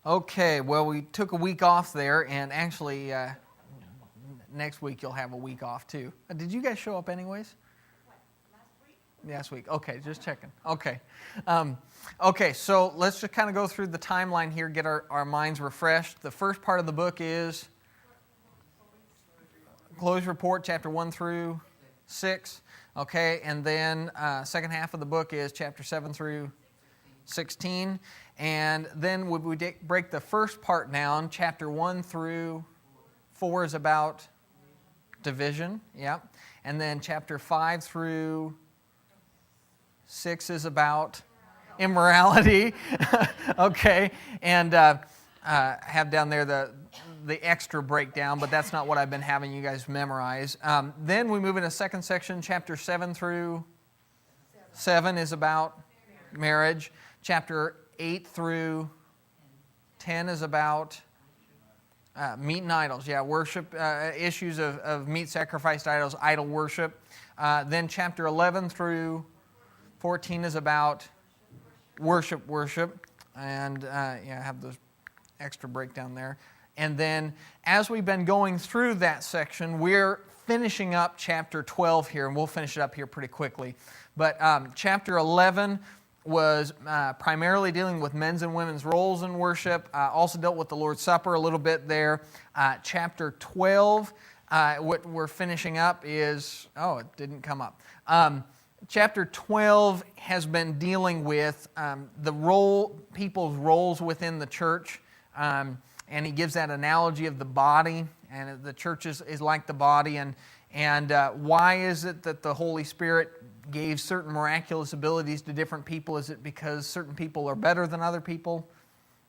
Okay, well, we took a week off there, and actually, next week you'll have a week off too. Did you guys show up anyways? Last week. Okay, just checking. Okay. Okay, so let's just kind of go through the timeline here, get our minds refreshed. The first part of the book is Closed Report, chapter 1 through 6. Okay, and then second half of the book is chapter 7 through 16. And then we break the first part down, chapter 1 through 4 is about division, yeah. And then chapter 5 through 6 is about immorality, okay. And have down there the extra breakdown, but that's not what I've been having you guys memorize. Then we move into second section, chapter 7 through 7 is about marriage. Chapter 8 through 10 is about meat and idols. Yeah, worship, issues of meat sacrificed idols, idol worship. Then chapter 11 through 14 is about worship. And I have those extra breakdown there. And then as we've been going through that section, we're finishing up chapter 12 here, and we'll finish it up here pretty quickly. But chapter 11 was primarily dealing with men's and women's roles in worship. Also dealt with the Lord's Supper a little bit there. Chapter 12, what we're finishing up is, it didn't come up. Chapter 12 has been dealing with people's roles within the church. And he gives that analogy of the body, and the church is like the body. And why is it that the Holy Spirit gave certain miraculous abilities to different people? Is it because certain people are better than other people?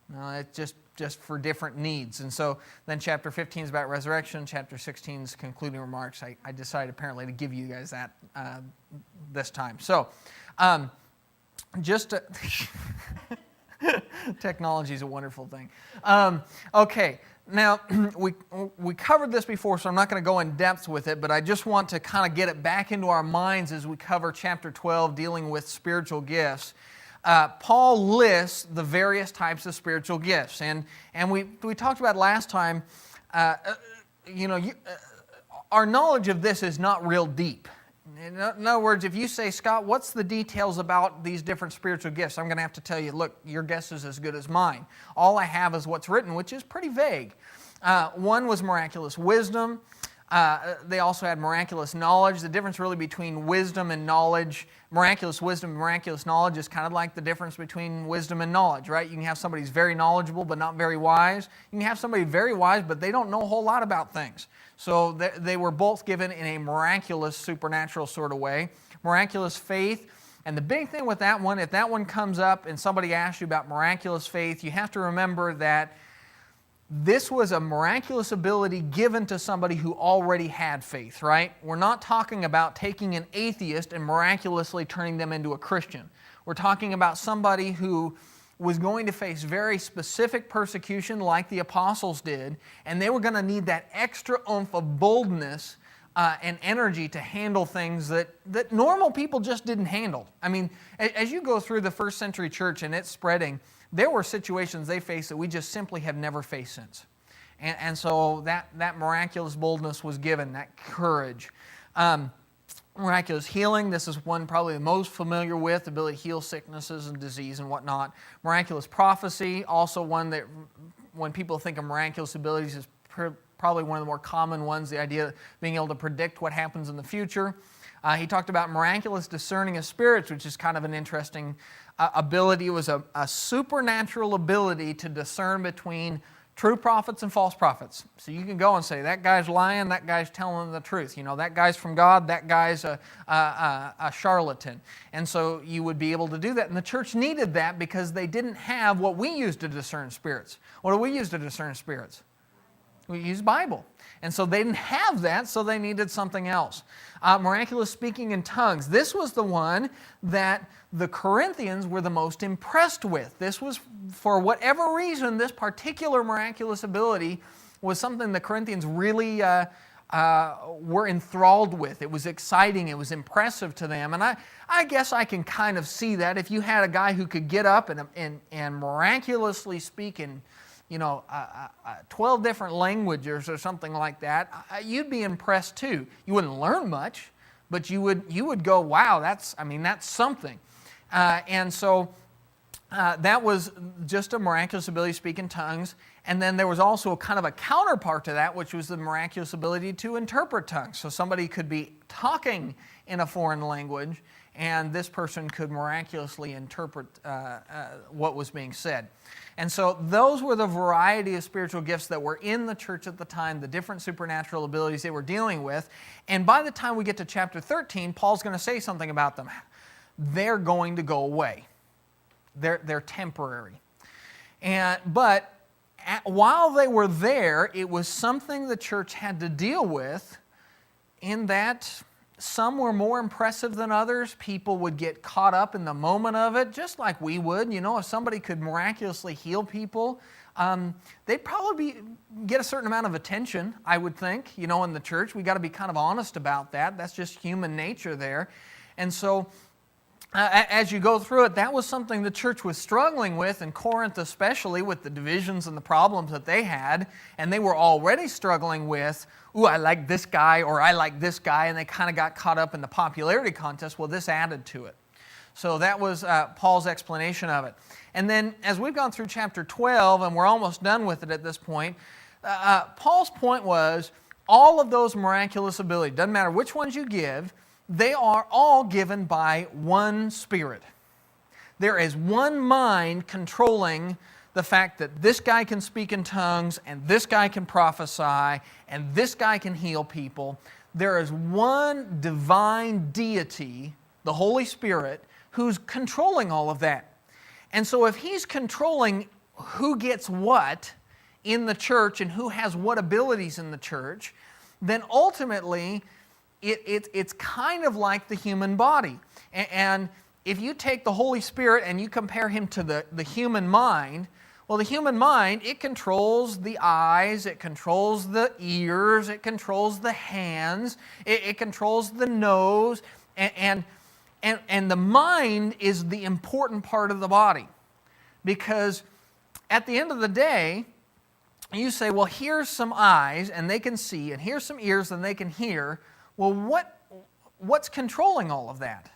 No, it's just for different needs. And so then chapter 15 is about resurrection. Chapter 16 is concluding remarks. I decided apparently to give you guys that this time. So just to technology is a wonderful thing. Okay. Now, we covered this before, so I'm not going to go in depth with it, but I just want to kind of get it back into our minds as we cover chapter 12, dealing with spiritual gifts. Paul lists the various types of spiritual gifts, and we talked about last time, our knowledge of this is not real deep. In other words, if you say, Scott, what's the details about these different spiritual gifts? I'm going to have to tell you, look, your guess is as good as mine. All I have is what's written, which is pretty vague. One was miraculous wisdom. They also had miraculous knowledge. The difference really between wisdom and knowledge, miraculous wisdom and miraculous knowledge is kind of like the difference between wisdom and knowledge, right? You can have somebody who's very knowledgeable but not very wise. You can have somebody very wise but they don't know a whole lot about things. So they were both given in a miraculous, supernatural sort of way. Miraculous faith. And the big thing with that one, if that one comes up and somebody asks you about miraculous faith, you have to remember that this was a miraculous ability given to somebody who already had faith, right? We're not talking about taking an atheist and miraculously turning them into a Christian. We're talking about somebody who was going to face very specific persecution like the apostles did, and they were going to need that extra oomph of boldness and energy to handle things that normal people just didn't handle. I mean, as you go through the first century church and it's spreading, there were situations they faced that we just simply have never faced since. And so that miraculous boldness was given, that courage. Miraculous healing, this is one probably the most familiar with, the ability to heal sicknesses and disease and whatnot. Miraculous prophecy, also one that when people think of miraculous abilities is probably one of the more common ones, the idea of being able to predict what happens in the future. He talked about miraculous discerning of spirits, which is kind of an interesting ability. It was a supernatural ability to discern between true prophets and false prophets. So you can go and say, that guy's lying, that guy's telling the truth. You know, that guy's from God, that guy's a charlatan. And so you would be able to do that. And the church needed that because they didn't have what we use to discern spirits. What do we use to discern spirits? We use Bible. And so they didn't have that, so they needed something else. Miraculous speaking in tongues. This was the one that the Corinthians were the most impressed with. This was, for whatever reason, this particular miraculous ability was something the Corinthians really were enthralled with. It was exciting. It was impressive to them. And I guess I can kind of see that. If you had a guy who could get up and miraculously speak in 12 different languages or something like that, you'd be impressed too. You wouldn't learn much, but you would go, wow, that's something. And so that was just a miraculous ability to speak in tongues. And then there was also kind of a counterpart to that, which was the miraculous ability to interpret tongues. So somebody could be talking in a foreign language, and this person could miraculously interpret what was being said. And so those were the variety of spiritual gifts that were in the church at the time, the different supernatural abilities they were dealing with. And by the time we get to chapter 13, Paul's going to say something about them. They're going to go away. They're temporary. But while they were there, it was something the church had to deal with, in that some were more impressive than others. People would get caught up in the moment of it, just like we would. If somebody could miraculously heal people, they'd probably get a certain amount of attention, I would think, in the church. We've got to be kind of honest about that. That's just human nature there. And so as you go through it, that was something the church was struggling with, in Corinth especially, with the divisions and the problems that they had. And they were already struggling with, I like this guy, or I like this guy, and they kind of got caught up in the popularity contest. Well, this added to it. So that was Paul's explanation of it. And then as we've gone through chapter 12, and we're almost done with it at this point, Paul's point was, all of those miraculous abilities, doesn't matter which ones you give, they are all given by one Spirit. There is one mind controlling the fact that this guy can speak in tongues, and this guy can prophesy, and this guy can heal people. There is one divine deity, the Holy Spirit, who's controlling all of that. And so if He's controlling who gets what in the church and who has what abilities in the church, then ultimately it's kind of like the human body. And if you take the Holy Spirit and you compare Him to the human mind, well, the human mind, it controls the eyes, it controls the ears, it controls the hands, it controls the nose, and the mind is the important part of the body. Because at the end of the day, you say, well, here's some eyes and they can see, and here's some ears and they can hear. Well, what's controlling all of that?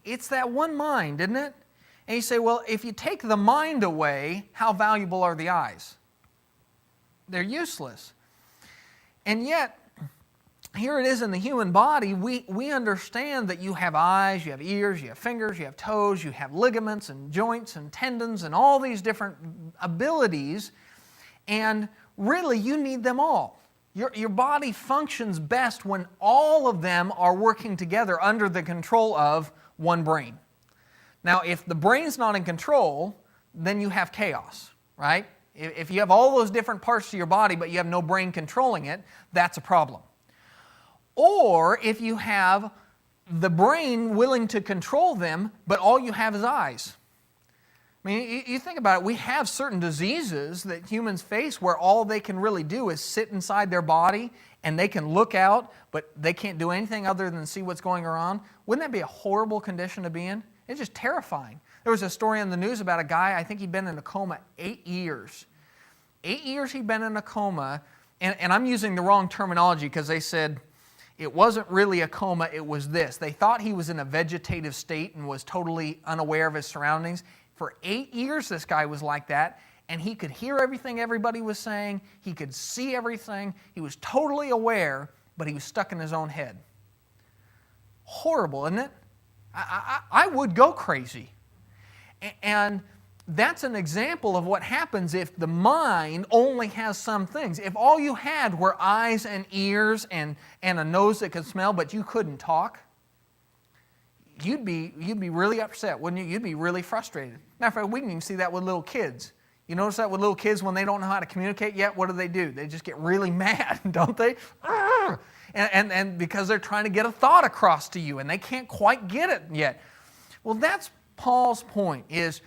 It's that one mind, isn't it? And you say, well, if you take the mind away, how valuable are the eyes? They're useless. And yet, here it is in the human body, we understand that you have eyes, you have ears, you have fingers, you have toes, you have ligaments and joints and tendons and all these different abilities, and really you need them all. Your body functions best when all of them are working together under the control of one brain. Now, if the brain's not in control, then you have chaos, right? If you have all those different parts to your body, but you have no brain controlling it, that's a problem. Or if you have the brain willing to control them, but all you have is eyes. I mean, you think about it, we have certain diseases that humans face where all they can really do is sit inside their body and they can look out, but they can't do anything other than see what's going on. Wouldn't that be a horrible condition to be in? It's just terrifying. There was a story on the news about a guy, I think he'd been in a coma 8 years. 8 years he'd been in a coma, and I'm using the wrong terminology because they said it wasn't really a coma, it was this. They thought he was in a vegetative state and was totally unaware of his surroundings. For 8 years, this guy was like that, and he could hear everything everybody was saying. He could see everything. He was totally aware, but he was stuck in his own head. Horrible, isn't it? I would go crazy. And that's an example of what happens if the mind only has some things. If all you had were eyes and ears and a nose that could smell, but you couldn't talk, you'd be really upset, wouldn't you? You'd be really frustrated. Matter of fact, we can even see that with little kids. You notice that with little kids when they don't know how to communicate yet, what do? They just get really mad, don't they? And because they're trying to get a thought across to you and they can't quite get it yet. Well, that's Paul's point is,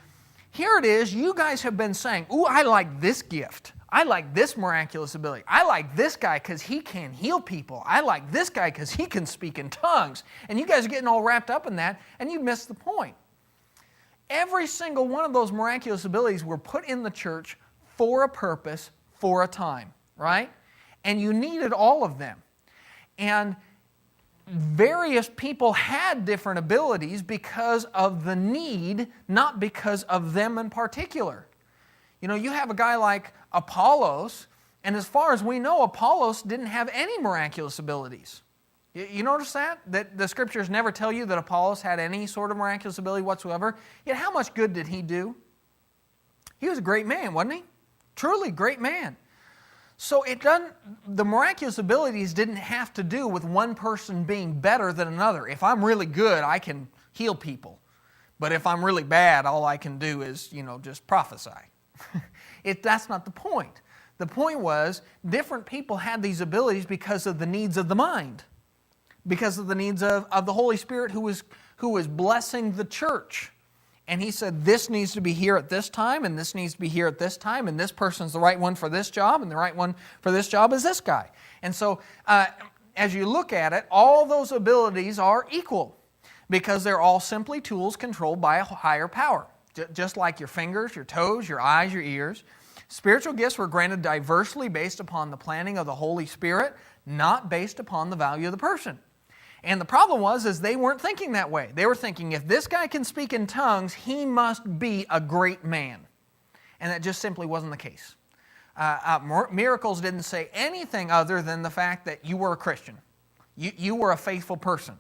here it is, you guys have been saying, ooh, I like this gift. I like this miraculous ability. I like this guy because he can heal people. I like this guy because he can speak in tongues. And you guys are getting all wrapped up in that, and you missed the point. Every single one of those miraculous abilities were put in the church for a purpose, for a time, right? And you needed all of them. And various people had different abilities because of the need, not because of them in particular. You know, you have a guy like Apollos, and as far as we know, Apollos didn't have any miraculous abilities. You notice that? That the Scriptures never tell you that Apollos had any sort of miraculous ability whatsoever. Yet how much good did he do? He was a great man, wasn't he? Truly great man. So the miraculous abilities didn't have to do with one person being better than another. If I'm really good, I can heal people. But if I'm really bad, all I can do is, just prophesy. That's not the point. The point was, different people had these abilities because of the needs of the mind. Because of the needs of the Holy Spirit who was blessing the church. And he said, this needs to be here at this time, and this needs to be here at this time, and this person's the right one for this job, and the right one for this job is this guy. And so, as you look at it, all those abilities are equal, because they're all simply tools controlled by a higher power. Just like your fingers, your toes, your eyes, your ears. Spiritual gifts were granted diversely based upon the planning of the Holy Spirit, not based upon the value of the person. And the problem was they weren't thinking that way. They were thinking, if this guy can speak in tongues, he must be a great man. And that just simply wasn't the case. Miracles didn't say anything other than the fact that you were a Christian. You were a faithful person.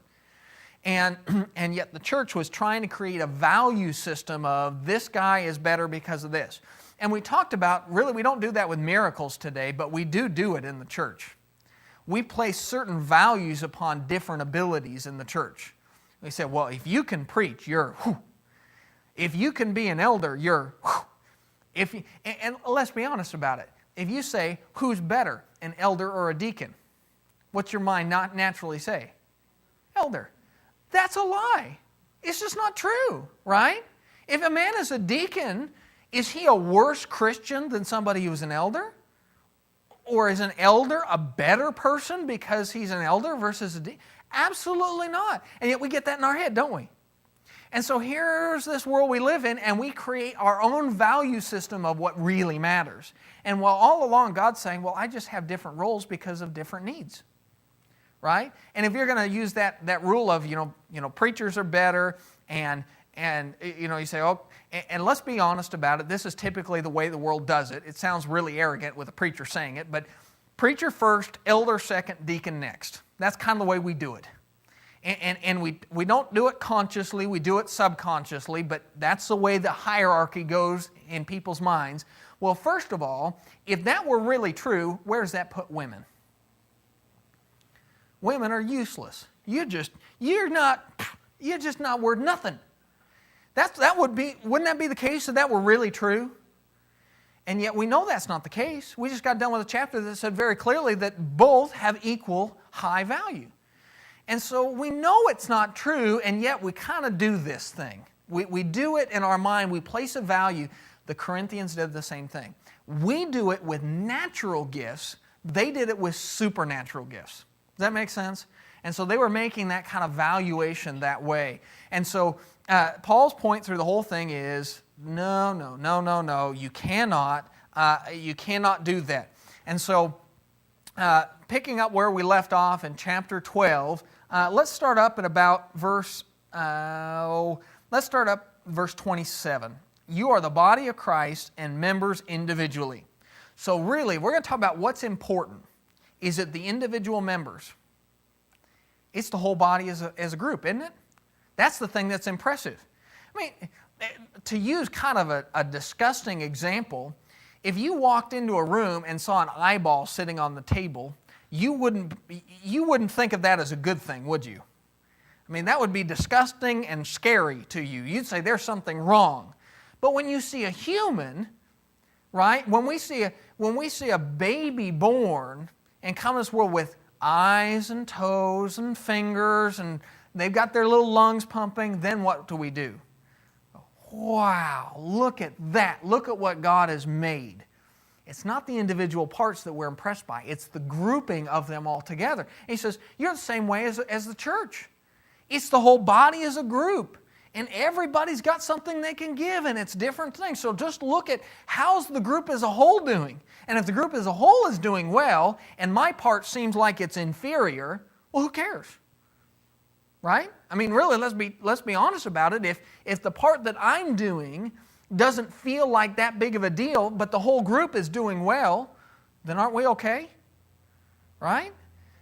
And yet the church was trying to create a value system of this guy is better because of this. And we talked about, really we don't do that with miracles today, but we do it in the church. We place certain values upon different abilities in the church. We say, well, if you can preach, you're whew. If you can be an elder, you're whew. And let's be honest about it. If you say, who's better, an elder or a deacon? What's your mind not naturally say? Elder. That's a lie. It's just not true, right? If a man is a deacon, is he a worse Christian than somebody who's an elder? Or is an elder a better person because he's an elder versus a deacon? Absolutely not. And yet we get that in our head, don't we? And so here's this world we live in, and we create our own value system of what really matters. And while all along God's saying, well, I just have different roles because of different needs. Right? And if you're going to use that rule of, preachers are better, and you say, oh, and let's be honest about it, this is typically the way the world does it. It sounds really arrogant with a preacher saying it, but preacher first, elder second, deacon next. That's kind of the way we do it. And we don't do it consciously, we do it subconsciously, but that's the way the hierarchy goes in people's minds. Well, first of all, if that were really true, where does that put women? Women are useless. You're just not worth nothing. Wouldn't that be the case if that were really true? And yet we know that's not the case. We just got done with a chapter that said very clearly that both have equal high value. And so we know it's not true, and yet we kind of do this thing. We do it in our mind. We place a value. The Corinthians did the same thing. We do it with natural gifts. They did it with supernatural gifts. Does that make sense? And so they were making that kind of valuation that way. And so Paul's point through the whole thing is, no, you cannot do that. And so picking up where we left off in chapter 12, let's start up at about verse 27. You are the body of Christ and members individually. So really, we're going to talk about what's important. Is it the individual members? It's the whole body as a group, isn't it? That's the thing that's impressive. I mean, to use kind of a disgusting example, if you walked into a room and saw an eyeball sitting on the table, you wouldn't think of that as a good thing, would you? I mean, that would be disgusting and scary to you. You'd say there's something wrong. But when you see a human, right? When we see a baby born and come to this world with eyes and toes and fingers and they've got their little lungs pumping, then what do? Wow, look at that. Look at what God has made. It's not the individual parts that we're impressed by. It's the grouping of them all together. And he says, you're the same way as the church. It's the whole body as a group. And everybody's got something they can give, and it's different things. So just look at how's the group as a whole doing. And if the group as a whole is doing well, and my part seems like it's inferior, well, who cares? Right? I mean, really, let's be honest about it. If the part that I'm doing doesn't feel like that big of a deal, but the whole group is doing well, then aren't we okay? Right?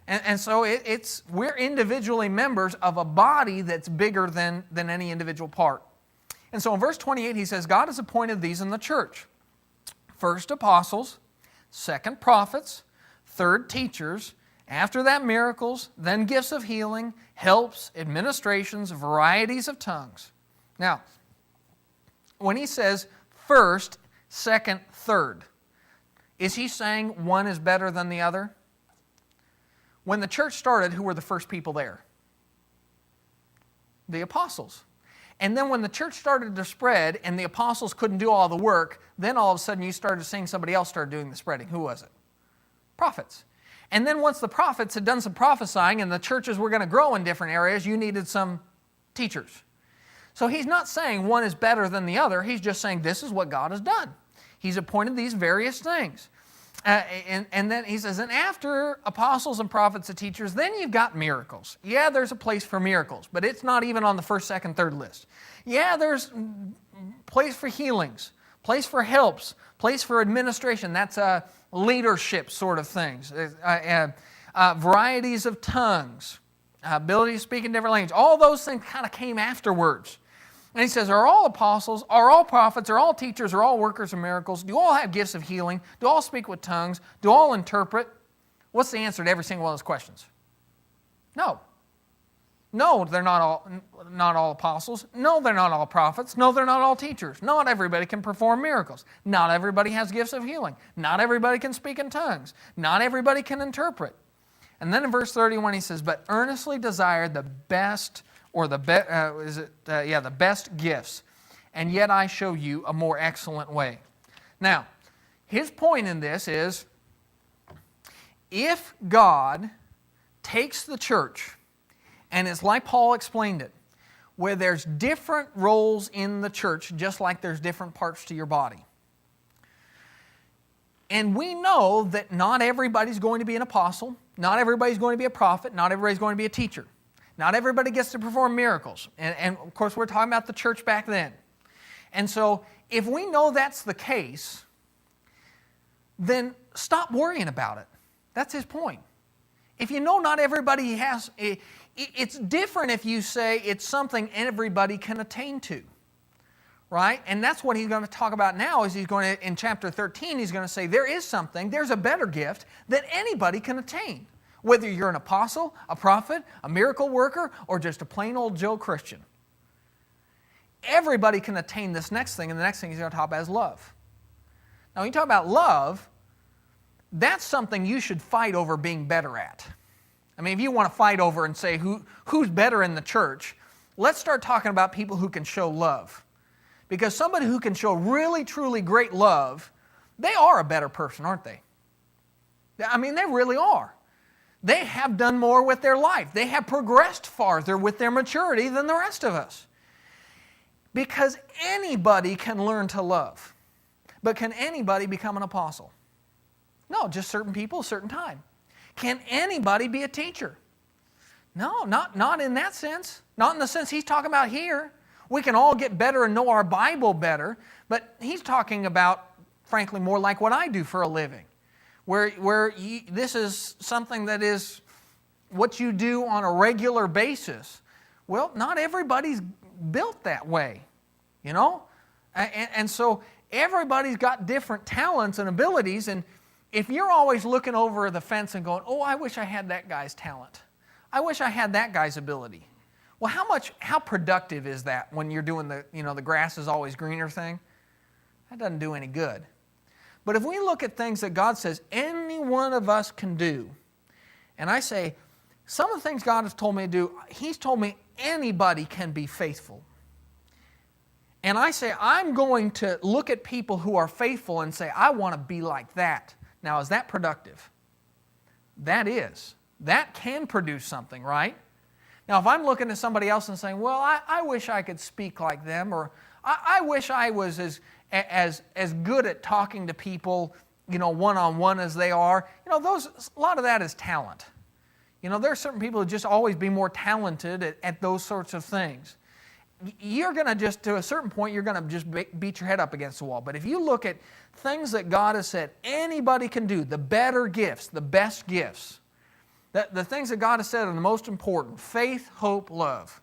And so we're individually members of a body that's bigger than any individual part. And so in verse 28 he says, God has appointed these in the church. First apostles, second prophets, third teachers, after that miracles, then gifts of healing, helps, administrations, varieties of tongues. Now, when he says first, second, third, is he saying one is better than the other? When the church started, who were the first people there? The apostles. And then when the church started to spread and the apostles couldn't do all the work, then all of a sudden you started seeing somebody else start doing the spreading. Who was it? Prophets. And then once the prophets had done some prophesying and the churches were going to grow in different areas, you needed some teachers. So he's not saying one is better than the other. He's just saying this is what God has done. He's appointed these various things. And then he says, and after apostles and prophets and teachers, then you've got miracles. Yeah, there's a place for miracles, but it's not even on the first, second, third list. Yeah, there's place for healings, place for helps, place for administration. That's leadership sort of things. Varieties of tongues, ability to speak in different languages. All those things kind of came afterwards. And he says, are all apostles, are all prophets, are all teachers, are all workers of miracles? Do all have gifts of healing? Do all speak with tongues? Do all interpret? What's the answer to every single one of those questions? No. No, they're not all apostles. No, they're not all prophets. No, they're not all teachers. Not everybody can perform miracles. Not everybody has gifts of healing. Not everybody can speak in tongues. Not everybody can interpret. And then in verse 31 he says, but earnestly desire the best the best gifts, and yet I show you a more excellent way. Now, his point in this is, if God takes the church, and it's like Paul explained it, where there's different roles in the church, just like there's different parts to your body. And we know that not everybody's going to be an apostle, not everybody's going to be a prophet, not everybody's going to be a teacher. Not everybody gets to perform miracles. And of course, we're talking about the church back then. And so, if we know that's the case, then stop worrying about it. That's his point. If you know not everybody has, it's different if you say it's something everybody can attain to. Right? And that's what he's going to talk about now, is he's going to, in chapter 13, he's going to say there is something, there's a better gift that anybody can attain. Whether you're an apostle, a prophet, a miracle worker, or just a plain old Joe Christian. Everybody can attain this next thing, and the next thing he's going to talk about is love. Now, when you talk about love, that's something you should fight over being better at. I mean, if you want to fight over and say who's better in the church, let's start talking about people who can show love. Because somebody who can show really, truly great love, they are a better person, aren't they? I mean, they really are. They have done more with their life. They have progressed farther with their maturity than the rest of us. Because anybody can learn to love. But can anybody become an apostle? No, just certain people, certain time. Can anybody be a teacher? No, not in that sense. Not in the sense he's talking about here. We can all get better and know our Bible better, but he's talking about, frankly, more like what I do for a living. This is something that is what you do on a regular basis. Well, not everybody's built that way, you know? And so everybody's got different talents and abilities, and if you're always looking over the fence and going, oh, I wish I had that guy's talent. I wish I had that guy's ability. Well, how productive is that when you're doing the grass is always greener thing? That doesn't do any good. But if we look at things that God says any one of us can do, and I say, some of the things God has told me to do, He's told me anybody can be faithful. And I say, I'm going to look at people who are faithful and say, I want to be like that. Now, is that productive? That is. That can produce something, right? Now, if I'm looking at somebody else and saying, well, I wish I could speak like them, or I wish I was as good at talking to people, one-on-one as they are, a lot of that is talent. There are certain people who just always be more talented at those sorts of things. You're going to just, to a certain point, you're going to just beat your head up against the wall. But if you look at things that God has said anybody can do, the better gifts, the best gifts, the things that God has said are the most important: faith, hope, love.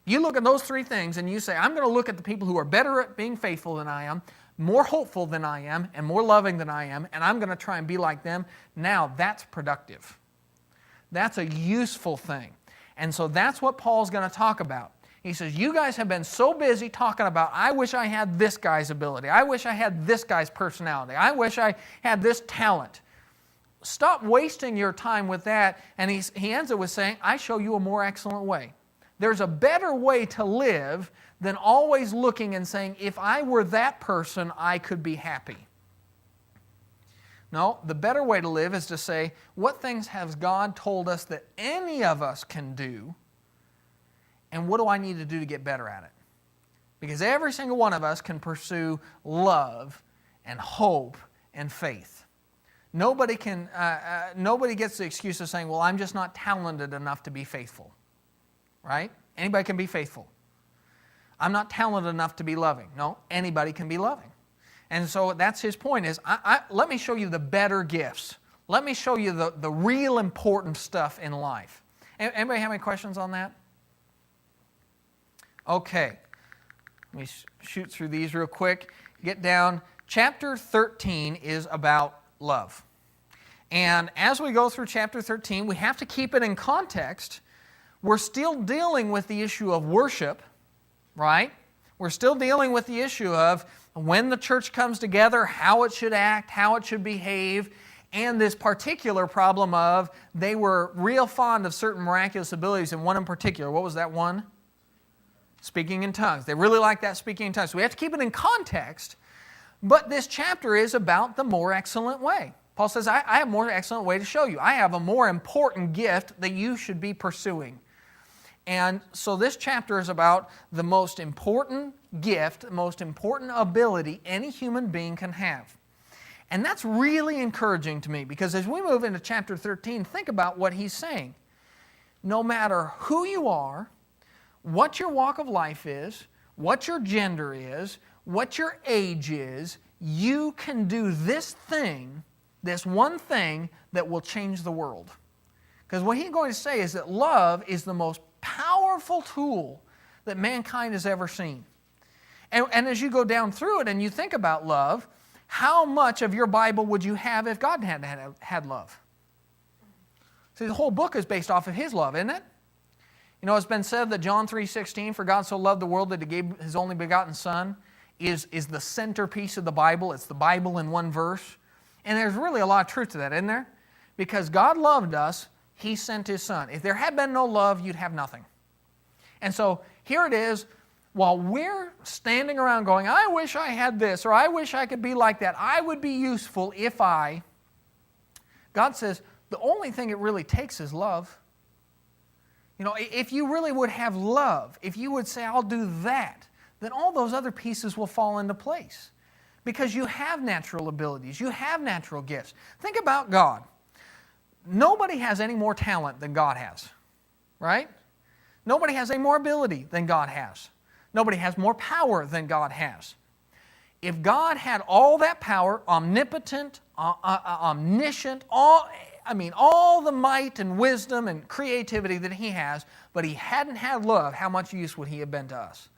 You look at those three things and you say, I'm going to look at the people who are better at being faithful than I am, more hopeful than I am, and more loving than I am, and I'm going to try and be like them. Now that's productive. That's a useful thing. And so that's what Paul's going to talk about. He says, you guys have been so busy talking about, I wish I had this guy's ability. I wish I had this guy's personality. I wish I had this talent. Stop wasting your time with that. And he ends it with saying, I show you a more excellent way. There's a better way to live than always looking and saying, if I were that person, I could be happy. No, the better way to live is to say, what things has God told us that any of us can do, and what do I need to do to get better at it? Because every single one of us can pursue love and hope and faith. Nobody gets the excuse of saying, well, I'm just not talented enough to be faithful. Right? Anybody can be faithful. I'm not talented enough to be loving. No, anybody can be loving. And so that's his point is, let me show you the better gifts. Let me show you the real important stuff in life. Anybody have any questions on that? Okay. Let me shoot through these real quick. Get down. Chapter 13 is about love. And as we go through chapter 13, we have to keep it in context. We're still dealing with the issue of worship, right? We're still dealing with the issue of when the church comes together, how it should act, how it should behave, and this particular problem of they were real fond of certain miraculous abilities, and one in particular. What was that one? Speaking in tongues. They really like that speaking in tongues. So we have to keep it in context, but this chapter is about the more excellent way. Paul says, I have a more excellent way to show you. I have a more important gift that you should be pursuing. And so this chapter is about the most important gift, the most important ability any human being can have. And that's really encouraging to me because as we move into chapter 13, think about what he's saying. No matter who you are, what your walk of life is, what your gender is, what your age is, you can do this thing, this one thing that will change the world. Because what he's going to say is that love is the most powerful tool that mankind has ever seen. And as you go down through it and you think about love, how much of your Bible would you have if God hadn't had love? See, the whole book is based off of His love, isn't it? It's been said that John 3:16, for God so loved the world that He gave His only begotten Son, is the centerpiece of the Bible. It's the Bible in one verse. And there's really a lot of truth to that, isn't there? Because God loved us, He sent His Son. If there had been no love, you'd have nothing. And so here it is, while we're standing around going, I wish I had this, or I wish I could be like that, I would be useful if I... God says, the only thing it really takes is love. If you really would have love, if you would say, I'll do that, then all those other pieces will fall into place. Because you have natural abilities, you have natural gifts. Think about God. Nobody has any more talent than God has, right? Nobody has any more ability than God has. Nobody has more power than God has. If God had all that power, omnipotent, omniscient, all the might and wisdom and creativity that He has, but He hadn't had love, how much use would He have been to us?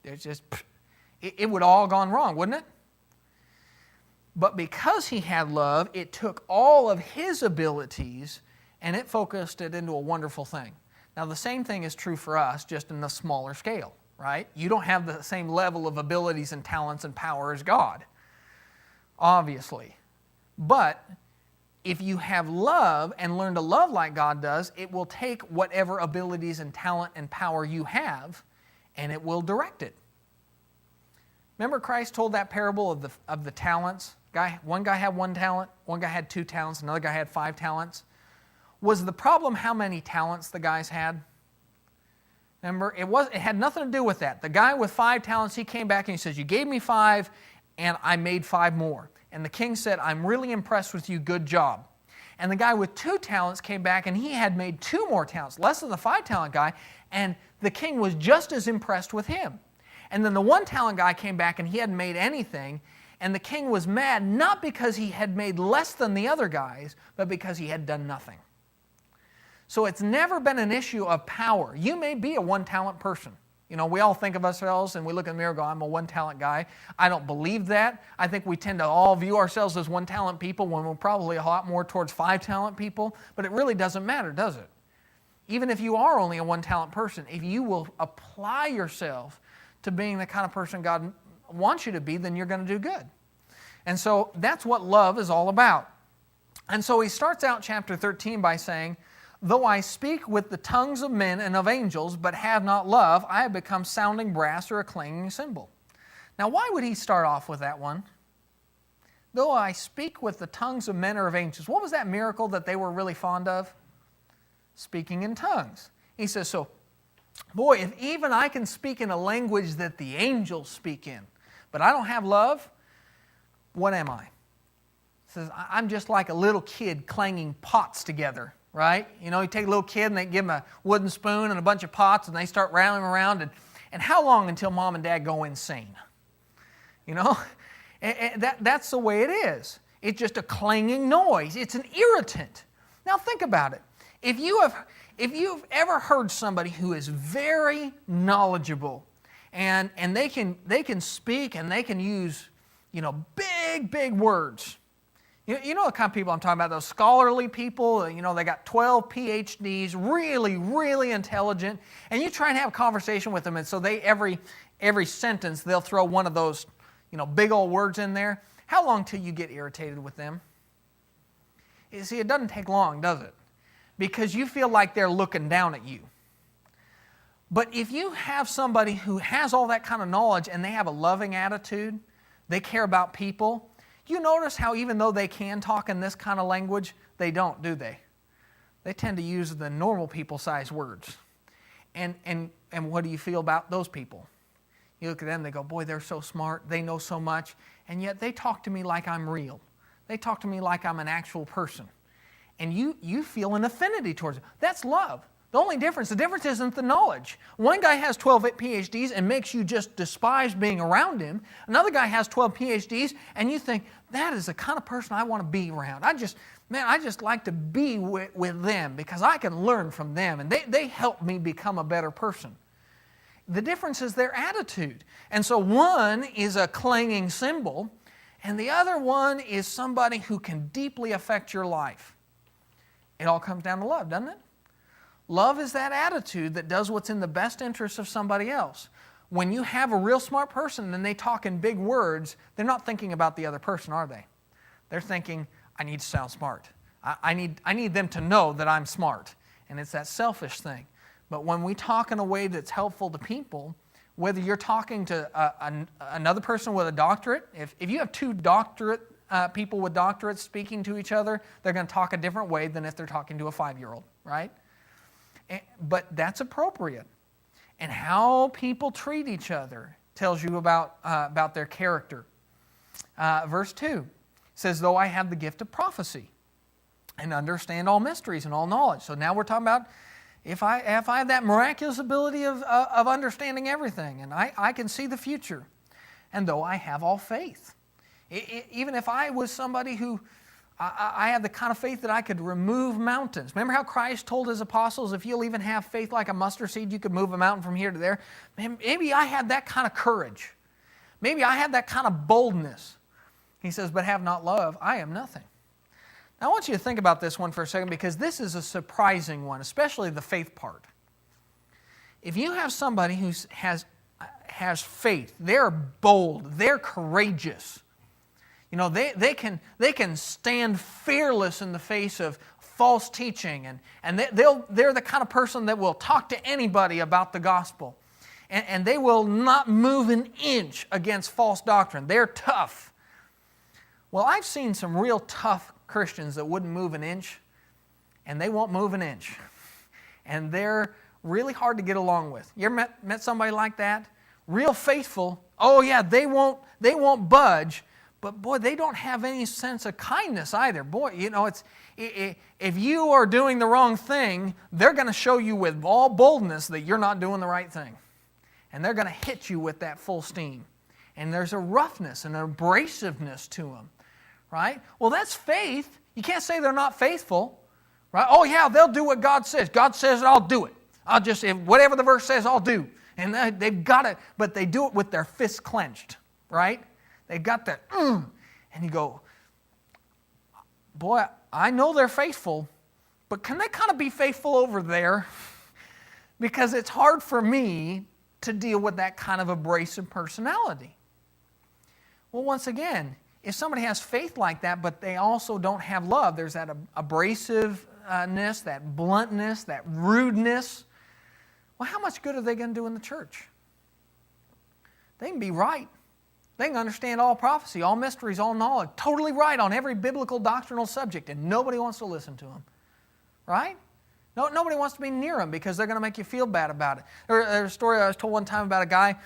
It would all have gone wrong, wouldn't it? But because He had love, it took all of His abilities and it focused it into a wonderful thing. Now the same thing is true for us, just in a smaller scale, right? You don't have the same level of abilities and talents and power as God, obviously. But if you have love and learn to love like God does, it will take whatever abilities and talent and power you have and it will direct it. Remember Christ told that parable of the talents? One guy had 1 talent, one guy had 2 talents, another guy had 5 talents. Was the problem how many talents the guys had? Remember, it had nothing to do with that. The guy with 5 talents, he came back and he says, you gave me 5 and I made 5 more. And the king said, I'm really impressed with you, good job. And the guy with 2 talents came back and he had made 2 more talents, less than the 5-talent guy, and the king was just as impressed with him. And then the 1-talent guy came back and he hadn't made anything, and the king was mad not because he had made less than the other guys, but because he had done nothing. So it's never been an issue of power. You may be a 1-talent person. You know, we all think of ourselves and we look in the mirror and go, I'm a 1-talent guy. I don't believe that. I think we tend to all view ourselves as 1-talent people when we're probably a lot more towards 5-talent people. But it really doesn't matter, does it? Even if you are only a 1-talent person, if you will apply yourself to being the kind of person God wants you to be, then you're going to do good. And so that's what love is all about. And so he starts out chapter 13 by saying, though I speak with the tongues of men and of angels, but have not love, I have become sounding brass or a clanging cymbal. Now, why would he start off with that one? Though I speak with the tongues of men or of angels. What was that miracle that they were really fond of? Speaking in tongues. He says, so, boy, if even I can speak in a language that the angels speak in, but I don't have love, what am I? He says, I'm just like a little kid clanging pots together. Right? You know, you take a little kid and they give him a wooden spoon and a bunch of pots and they start rattling around. And how long until mom and dad go insane? You know? And that's the way it is. It's just a clanging noise. It's an irritant. Now think about it. If you've ever heard somebody who is very knowledgeable and they can speak and they can use, you know, big words. You know the kind of people I'm talking about, those scholarly people, you know, they got 12 PhDs, really intelligent, and you try and have a conversation with them, and so every sentence they'll throw one of those, you know, big old words in there. How long till you get irritated with them? You see, it doesn't take long, does it? Because you feel like they're looking down at you. But if you have somebody who has all that kind of knowledge and they have a loving attitude, they care about people, you notice how even though they can talk in this kind of language, they don't, do they? They tend to use the normal people-sized words. And what do you feel about those people? You look at them, they go, boy, they're so smart, they know so much, and yet they talk to me like I'm real. They talk to me like I'm an actual person. And you feel an affinity towards it. That's love. The difference isn't the knowledge. One guy has 12 PhDs and makes you just despise being around him. Another guy has 12 PhDs and you think, that is the kind of person I want to be around. I just like to be with them because I can learn from them and they help me become a better person. The difference is their attitude. And so one is a clanging cymbal and the other one is somebody who can deeply affect your life. It all comes down to love, doesn't it? Love is that attitude that does what's in the best interest of somebody else. When you have a real smart person and they talk in big words, they're not thinking about the other person, are they? They're thinking, I need to sound smart. I need them to know that I'm smart. And it's that selfish thing. But when we talk in a way that's helpful to people, whether you're talking to another person with a doctorate, if you have 2 people with doctorates speaking to each other, they're going to talk a different way than if they're talking to a 5-year-old, right? But that's appropriate. And how people treat each other tells you about their character. Verse 2 says, though I have the gift of prophecy and understand all mysteries and all knowledge. So now we're talking about if I have that miraculous ability of understanding everything and I can see the future. And though I have all faith. Even if I was somebody who I have the kind of faith that I could remove mountains. Remember how Christ told his apostles, if you'll even have faith like a mustard seed, you could move a mountain from here to there. Maybe I had that kind of courage. Maybe I had that kind of boldness. He says, but have not love, I am nothing. Now I want you to think about this one for a second because this is a surprising one, especially the faith part. If you have somebody who has faith, they're bold, they're courageous. You know, they can stand fearless in the face of false teaching, and they're the kind of person that will talk to anybody about the gospel. And they will not move an inch against false doctrine. They're tough. Well, I've seen some real tough Christians that wouldn't move an inch, and they won't move an inch. And they're really hard to get along with. You ever met somebody like that? Real faithful. Oh yeah, they won't budge, but boy, they don't have any sense of kindness either. Boy, if you are doing the wrong thing, they're going to show you with all boldness that you're not doing the right thing. And they're going to hit you with that full steam. And there's a roughness and an abrasiveness to them, right? Well, that's faith. You can't say they're not faithful, right? Oh yeah, they'll do what God says. God says it, I'll do it. If whatever the verse says, I'll do. And they've got it, but they do it with their fists clenched, right? They've got that, and you go, boy, I know they're faithful, but can they kind of be faithful over there? Because it's hard for me to deal with that kind of abrasive personality. Well, once again, if somebody has faith like that, but they also don't have love, there's that abrasiveness, that bluntness, that rudeness. Well, how much good are they going to do in the church? They can be right. They can understand all prophecy, all mysteries, all knowledge, totally right on every biblical doctrinal subject, and nobody wants to listen to them. Right? Nobody wants to be near them because they're going to make you feel bad about it. There's a story I was told one time about a guy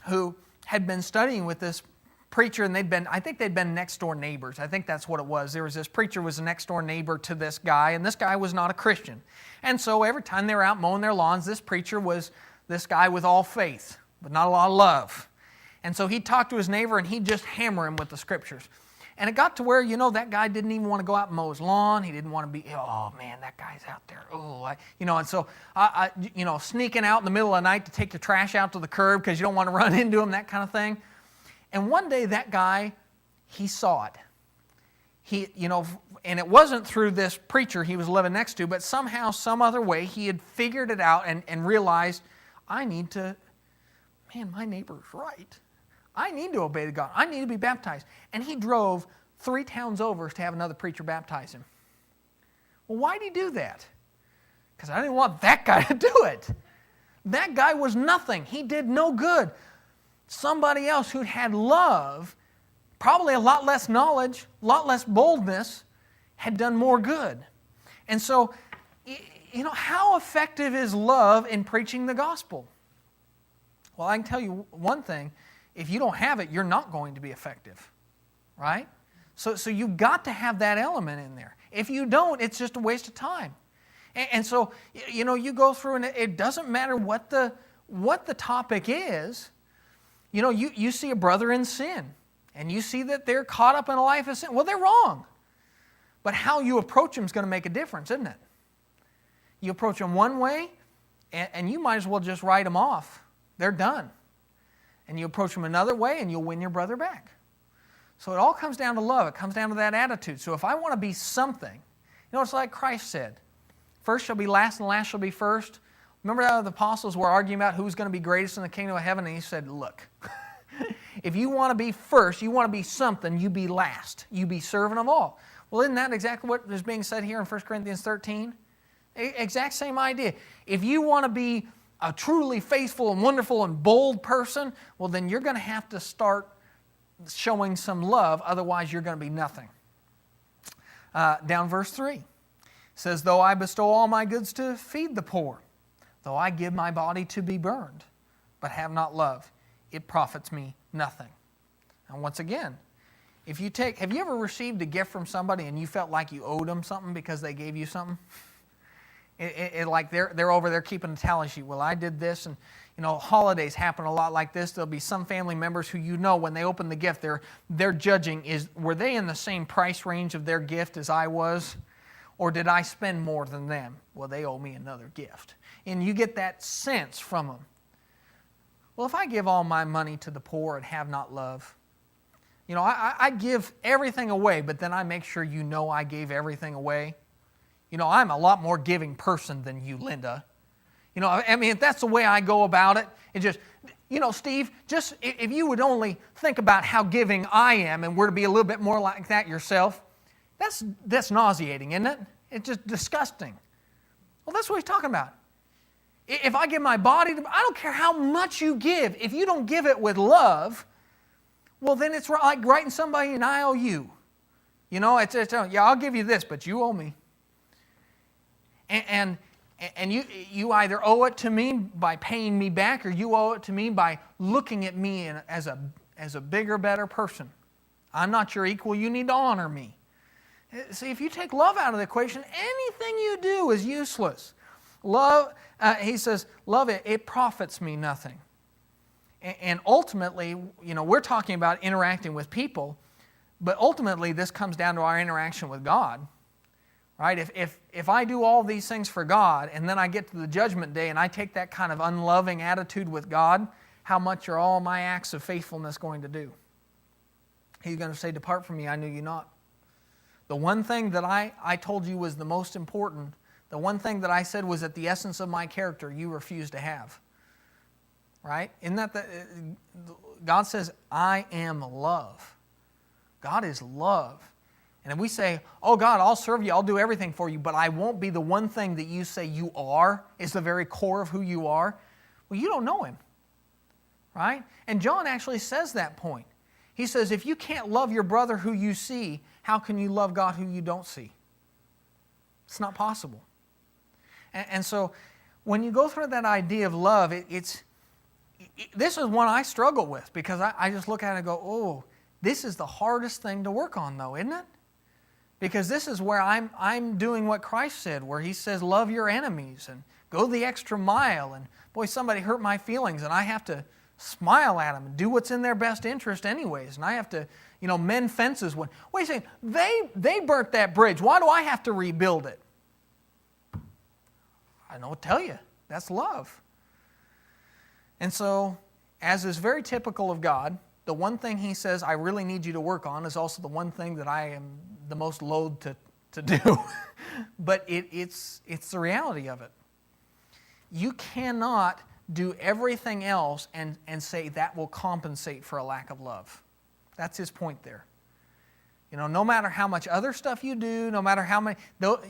who had been studying with this preacher, and I think they'd been next door neighbors. I think that's what it was. There was this preacher was a next door neighbor to this guy, and this guy was not a Christian. And so every time they were out mowing their lawns, this preacher was this guy with all faith, but not a lot of love. And so he'd talk to his neighbor, and he'd just hammer him with the scriptures. And it got to where, that guy didn't even want to go out and mow his lawn. He didn't want to be, oh man, that guy's out there. And so, sneaking out in the middle of the night to take the trash out to the curb because you don't want to run into him, that kind of thing. And one day that guy, he saw it. And it wasn't through this preacher he was living next to, but somehow, some other way, he had figured it out and realized, my neighbor's right. I need to obey God. I need to be baptized. And he drove 3 towns over to have another preacher baptize him. Well, why did he do that? Because I didn't want that guy to do it. That guy was nothing. He did no good. Somebody else who had love, probably a lot less knowledge, a lot less boldness, had done more good. And so, how effective is love in preaching the gospel? Well, I can tell you one thing. If you don't have it, you're not going to be effective, right? So you've got to have that element in there. If you don't, it's just a waste of time. And so, you go through, and it doesn't matter what the topic is. You see a brother in sin, and you see that they're caught up in a life of sin. Well, they're wrong. But how you approach them is going to make a difference, isn't it? You approach them one way, and you might as well just write them off. They're done. And you approach them another way, and you'll win your brother back. So it all comes down to love. It comes down to that attitude. So if I want to be something, it's like Christ said, first shall be last, and last shall be first. Remember how the apostles were arguing about who's going to be greatest in the kingdom of heaven? And he said, look, if you want to be first, you want to be something, you be last. You be servant of all. Well, isn't that exactly what is being said here in 1 Corinthians 13? Exact same idea. If you want to be a truly faithful and wonderful and bold person, well, then you're going to have to start showing some love, otherwise you're going to be nothing. Down verse 3. It says, though I bestow all my goods to feed the poor, though I give my body to be burned, but have not love, it profits me nothing. And once again, have you ever received a gift from somebody and you felt like you owed them something because they gave you something? Like they're over there keeping a tally sheet. Well, I did this, and holidays happen a lot like this. There'll be some family members who when they open the gift, they're judging, were they in the same price range of their gift as I was? Or did I spend more than them? Well, they owe me another gift. And you get that sense from them. Well, if I give all my money to the poor and have not love, I give everything away, but then I make sure I gave everything away. I'm a lot more giving person than you, Linda. If that's the way I go about it, it just, Steve, just if you would only think about how giving I am and were to be a little bit more like that yourself, that's nauseating, isn't it? It's just disgusting. Well, that's what he's talking about. If I give my body to, I don't care how much you give. If you don't give it with love, well, then it's like writing somebody an IOU. I'll give you this, but you owe me. And you either owe it to me by paying me back, or you owe it to me by looking at me as a bigger, better person. I'm not your equal. You need to honor me. See, if you take love out of the equation, anything you do is useless. Love, he says, love it profits me nothing. And ultimately, we're talking about interacting with people, but ultimately this comes down to our interaction with God. Right? If I do all these things for God, and then I get to the judgment day and I take that kind of unloving attitude with God, how much are all my acts of faithfulness going to do? He's going to say, depart from me, I knew you not. The one thing that I told you was the most important, the one thing that I said was at the essence of my character, you refused to have. Right? Isn't that God says, I am love. God is love. And if we say, oh God, I'll serve you, I'll do everything for you, but I won't be the one thing that you say you are, is the very core of who you are, well, you don't know Him. Right? And John actually says that point. He says, if you can't love your brother who you see, how can you love God who you don't see? It's not possible. And so when you go through that idea of love, this is one I struggle with, because I just look at it and go, oh, this is the hardest thing to work on though, isn't it? Because this is where I'm doing what Christ said, where He says, love your enemies and go the extra mile. And boy, somebody hurt my feelings and I have to smile at them and do what's in their best interest anyways. And I have to, mend fences. Wait a second, they burnt that bridge. Why do I have to rebuild it? I don't tell you. That's love. And so, as is very typical of God, the one thing He says I really need you to work on is also the one thing that I am the most loath to do. But it's the reality of it. You cannot do everything else and say that will compensate for a lack of love. That's His point there. No matter how much other stuff you do, no matter how many,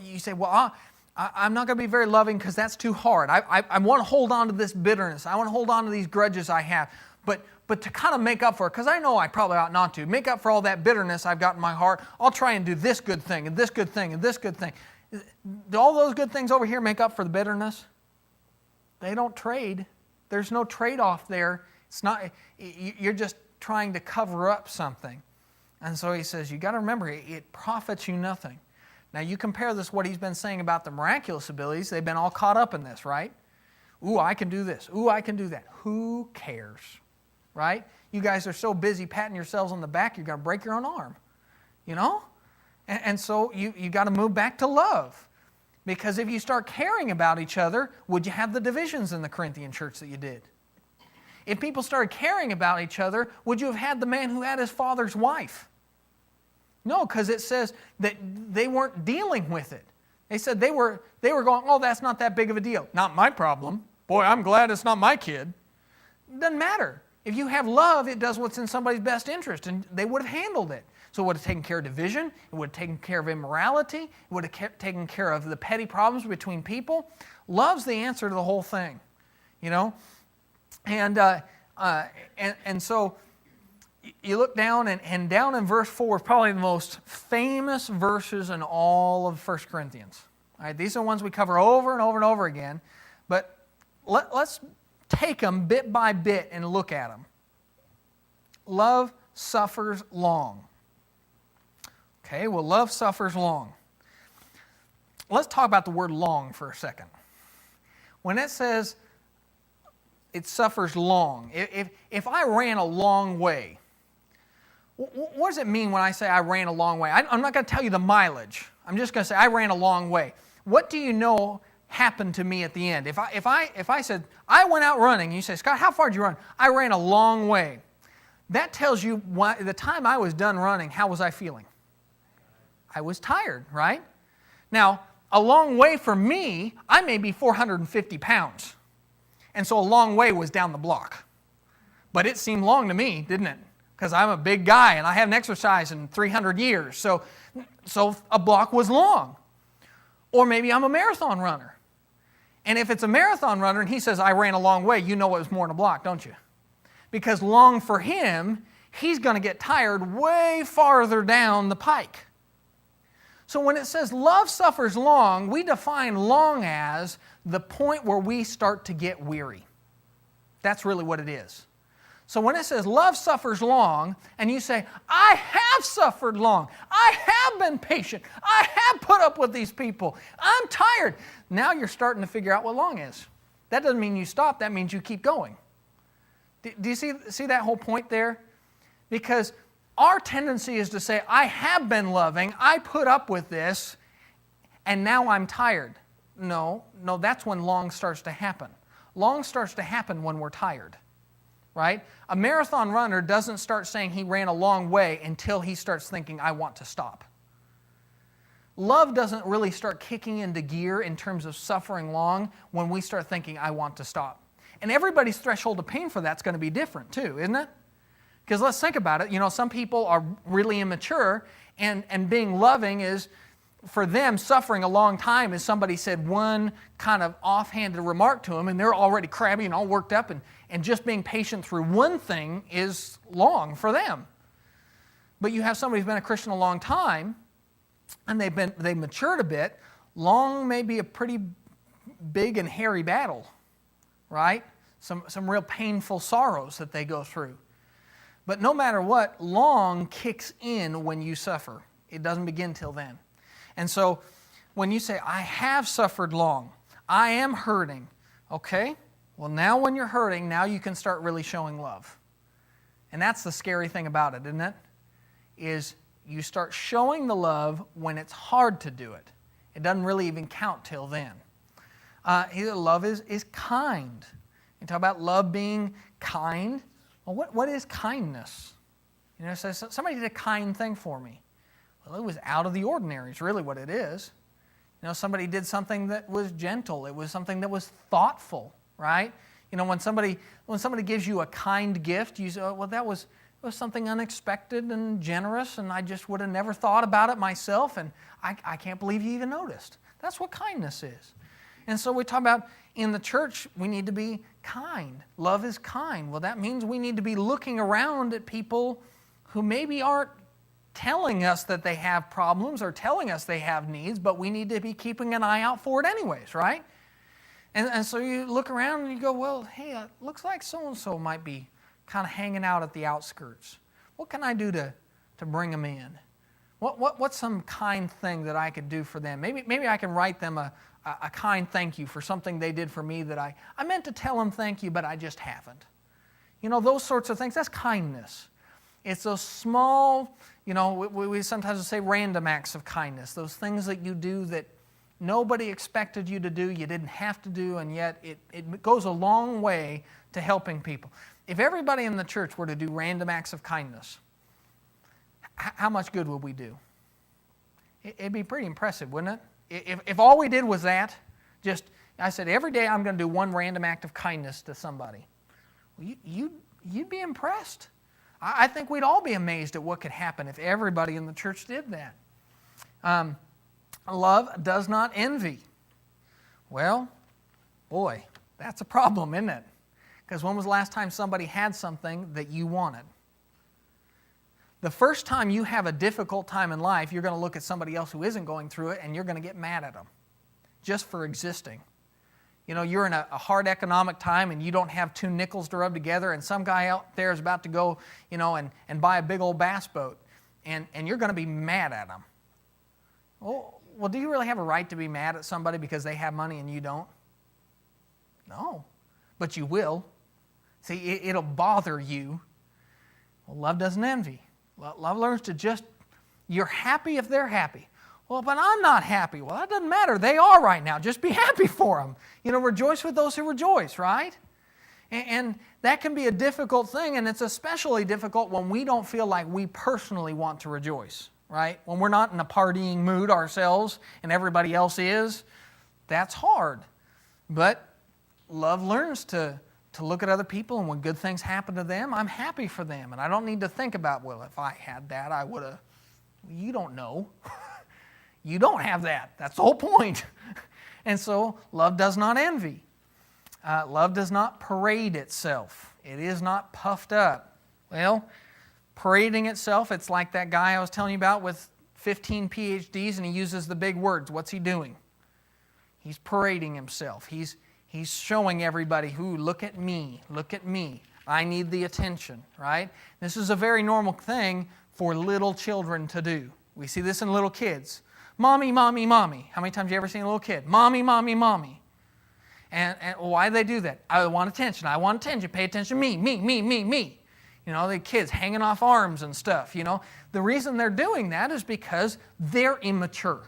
you say, well, I'm not going to be very loving because that's too hard. I want to hold on to this bitterness. I want to hold on to these grudges I have. But to kind of make up for it, because I know I probably ought not to, make up for all that bitterness I've got in my heart, I'll try and do this good thing and this good thing and this good thing. Do all those good things over here make up for the bitterness? They don't trade. There's no trade-off there. It's not. You're just trying to cover up something. And so he says, you got to remember, it profits you nothing. Now you compare this what he's been saying about the miraculous abilities. They've been all caught up in this, right? Ooh, I can do this. Ooh, I can do that. Who cares? Right? You guys are so busy patting yourselves on the back, you're going to break your own arm. And so you got to move back to love. Because if you start caring about each other, would you have the divisions in the Corinthian church that you did? If people started caring about each other, would you have had the man who had his father's wife? No, because it says that they weren't dealing with it. They said they were going, oh, that's not that big of a deal. Not my problem. Boy, I'm glad it's not my kid. It doesn't matter. If you have love, it does what's in somebody's best interest, and they would have handled it. So it would have taken care of division, it would have taken care of immorality, it would have taken care of the petty problems between people. Love's the answer to the whole thing, And so you look down, and down in verse 4 is probably the most famous verses in all of 1 Corinthians. All right, these are ones we cover over and over and over again, but let's take them bit by bit and look at them. Love suffers long. Okay, well, love suffers long. Let's talk about the word long for a second. When it says it suffers long, if I ran a long way, what does it mean when I say I ran a long way? I'm not going to tell you the mileage. I'm just going to say I ran a long way. What do you know happened to me at the end? If I said, I went out running, and you say, Scott, how far did you run? I ran a long way. That tells you the time I was done running, how was I feeling? I was tired, right? Now, a long way for me, I may be 450 pounds. And so a long way was down the block. But it seemed long to me, didn't it? Because I'm a big guy and I haven't exercised in 300 years. So a block was long. Or maybe I'm a marathon runner. And if it's a marathon runner and he says, I ran a long way, you know it was more than a block, don't you? Because long for him, he's going to get tired way farther down the pike. So when it says love suffers long, we define long as the point where we start to get weary. That's really what it is. So when it says love suffers long, and you say, I have suffered long, I have been patient, I have put up with these people, I'm tired. Now you're starting to figure out what long is. That doesn't mean you stop, that means you keep going. Do you see that whole point there? Because our tendency is to say, I have been loving, I put up with this, and now I'm tired. No, that's when long starts to happen. Long starts to happen when we're tired. Right? A marathon runner doesn't start saying he ran a long way until he starts thinking, I want to stop. Love doesn't really start kicking into gear in terms of suffering long when we start thinking, I want to stop. And everybody's threshold of pain for that's going to be different too, isn't it? Because let's think about it. Some people are really immature, and being loving is, for them, suffering a long time is somebody said one kind of offhanded remark to them, and they're already crabby and all worked up, and just being patient through one thing is long for them. But you have somebody who's been a Christian a long time, and they've matured a bit. Long may be a pretty big and hairy battle, right? Some real painful sorrows that they go through. But no matter what, long kicks in when you suffer. It doesn't begin till then. And so when you say, I have suffered long, I am hurting, okay? Well, now when you're hurting, now you can start really showing love. And that's the scary thing about it, isn't it? Is you start showing the love when it's hard to do it. It doesn't really even count till then. Love is kind. You talk about love being kind. Well, what is kindness? So somebody did a kind thing for me. Well, it was out of the ordinary is really what it is. Somebody did something that was gentle. It was something that was thoughtful, right? When somebody gives you a kind gift, you say, oh, well, it was something unexpected and generous, and I just would have never thought about it myself, and I can't believe you even noticed. That's what kindness is. And so we talk about in the church, we need to be kind. Love is kind. Well, that means we need to be looking around at people who maybe aren't telling us that they have problems or telling us they have needs, but we need to be keeping an eye out for it anyways, right? And so you look around and you go, well, hey, it looks like so-and-so might be kind of hanging out at the outskirts. What can I do to bring them in? What's some kind thing that I could do for them? Maybe I can write them a kind thank you for something they did for me that I meant to tell them thank you, but I just haven't. Those sorts of things, that's kindness. It's those small, we sometimes say random acts of kindness, those things that you do that nobody expected you to do, you didn't have to do, and yet it goes a long way to helping people. If everybody in the church were to do random acts of kindness, how much good would we do? It'd be pretty impressive, wouldn't it? If all we did was that, I said, every day I'm going to do one random act of kindness to somebody. Well, you'd be impressed. I think we'd all be amazed at what could happen if everybody in the church did that. Love does not envy. Well, boy, that's a problem, isn't it? Because when was the last time somebody had something that you wanted? The first time you have a difficult time in life, you're going to look at somebody else who isn't going through it, and you're going to get mad at them just for existing. You're in a hard economic time and you don't have 2 nickels to rub together, and some guy out there is about to go, and buy a big old bass boat, and you're going to be mad at him. Well, do you really have a right to be mad at somebody because they have money and you don't? No, but you will. See, it'll bother you. Well, love doesn't envy. Love learns to you're happy if they're happy. Well, but I'm not happy. Well, that doesn't matter. They are right now. Just be happy for them. Rejoice with those who rejoice, right? And that can be a difficult thing, and it's especially difficult when we don't feel like we personally want to rejoice, right? When we're not in a partying mood ourselves and everybody else is, that's hard. But love learns to look at other people, and when good things happen to them, I'm happy for them. And I don't need to think about, well, if I had that, I would have. You don't know. You don't have that. That's the whole point. And so, love does not envy. Love does not parade itself. It is not puffed up. Well, parading itself, it's like that guy I was telling you about with 15 PhDs and he uses the big words. What's he doing? He's parading himself. He's showing everybody, look at me, look at me. I need the attention, right? This is a very normal thing for little children to do. We see this in little kids. Mommy, mommy, mommy. How many times have you ever seen a little kid? Mommy, mommy, mommy. And why do they do that? I want attention. I want attention. Pay attention to me, me, me, me, me. You know, the kids hanging off arms and stuff, you know. The reason they're doing that is because they're immature.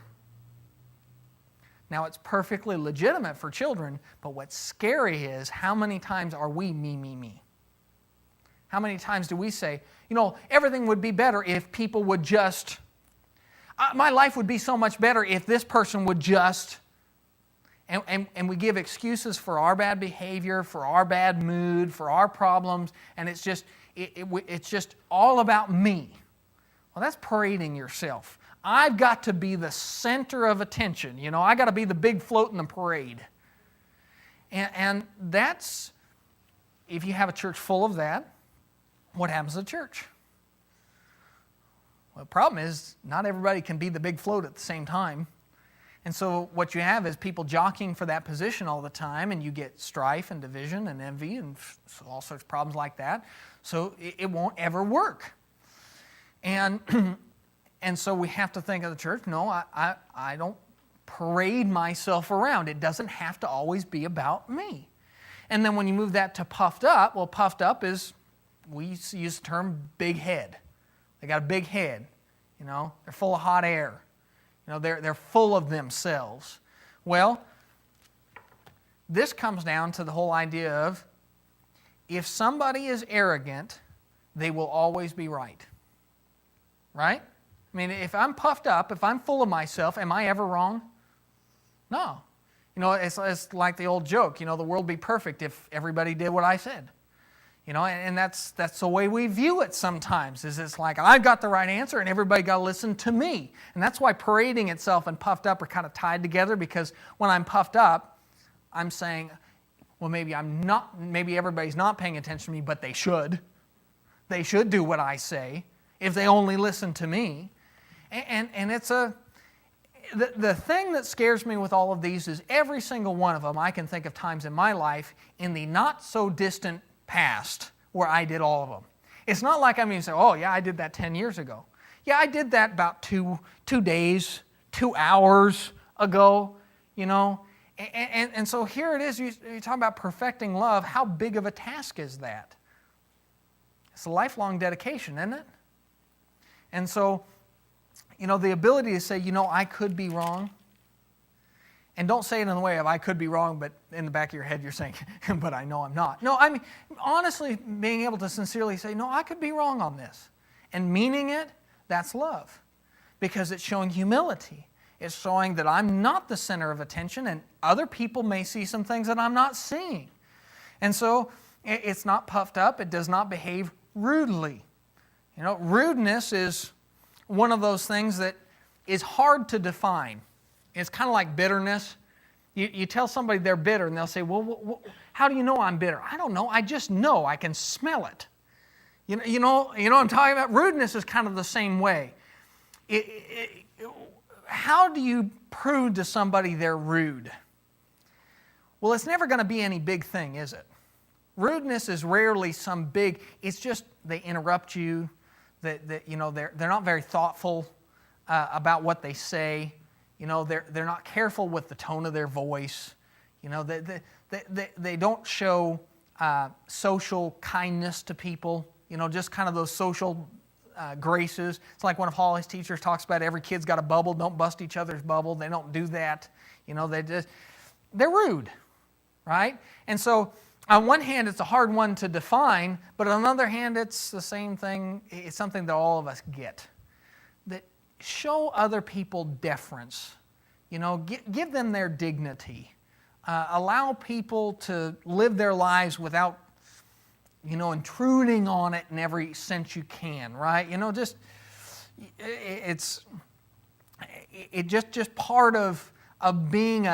Now, it's perfectly legitimate for children, but what's scary is how many times are we me, me, me? How many times do we say, you know, everything would be better if people would just, my life would be so much better if this person would just, and we give excuses for our bad behavior, for our bad mood, for our problems, and it's just all about me. Well, that's parading yourself. I've got to be the center of attention. You know, I got to be the big float in the parade. And that's, if you have a church full of that, what happens to the church? Well, the problem is not everybody can be the big float at the same time. And so what you have is people jockeying for that position all the time, and you get strife and division and envy and all sorts of problems like that. So it won't ever work. And so we have to think of the church, no, I don't parade myself around. It doesn't have to always be about me. And then when you move that to puffed up, well, puffed up is, we use the term big head. They got a big head. You know, they're full of hot air. You know, they're full of themselves. Well, this comes down to the whole idea of, if somebody is arrogant, they will always be right. Right? I mean, if I'm puffed up, if I'm full of myself, am I ever wrong? No. You know, it's like the old joke, you know, the world would be perfect if everybody did what I said. You know, and that's the way we view it sometimes, is it's like, I've got the right answer and everybody got to listen to me. And that's why parading itself and puffed up are kind of tied together, because when I'm puffed up, I'm saying, well, maybe everybody's not paying attention to me, but they should. They should do what I say if they only listen to me. And it's the thing that scares me with all of these is every single one of them, I can think of times in my life in the not so distant past where I did all of them. It's not like I'm going to say, oh yeah, I did that 10 years ago. Yeah, I did that about two days, 2 hours ago, you know. And so here it is, you talk about perfecting love. How big of a task is that? It's a lifelong dedication, isn't it? And so, you know, the ability to say, you know, I could be wrong. And don't say it in the way of, I could be wrong, but in the back of your head you're saying, but I know I'm not. No, I mean, honestly, being able to sincerely say, no, I could be wrong on this. And meaning it, that's love. Because it's showing humility. It's showing that I'm not the center of attention, and other people may see some things that I'm not seeing. And so, it's not puffed up. It does not behave rudely. You know, rudeness is one of those things that is hard to define. It's kind of like bitterness. You tell somebody they're bitter, and they'll say, well, how do you know I'm bitter? I don't know. I just know. I can smell it. You know what I'm talking about? Rudeness is kind of the same way. How do you prove to somebody they're rude? Well, it's never going to be any big thing, is it? Rudeness is rarely some big, it's just they interrupt you, that you know, they're not very thoughtful about what they say. You know, they're not careful with the tone of their voice. You know, they don't show social kindness to people. You know, just kind of those social graces. It's like one of Holly's teachers talks about, every kid's got a bubble. Don't bust each other's bubble. They don't do that. You know, they're rude, right? And so, on one hand, it's a hard one to define, but on the other hand, it's the same thing. It's something that all of us get. That show other people deference. You know, give them their dignity. Allow people to live their lives without, you know, intruding on it in every sense you can, right? You know, it's just part of being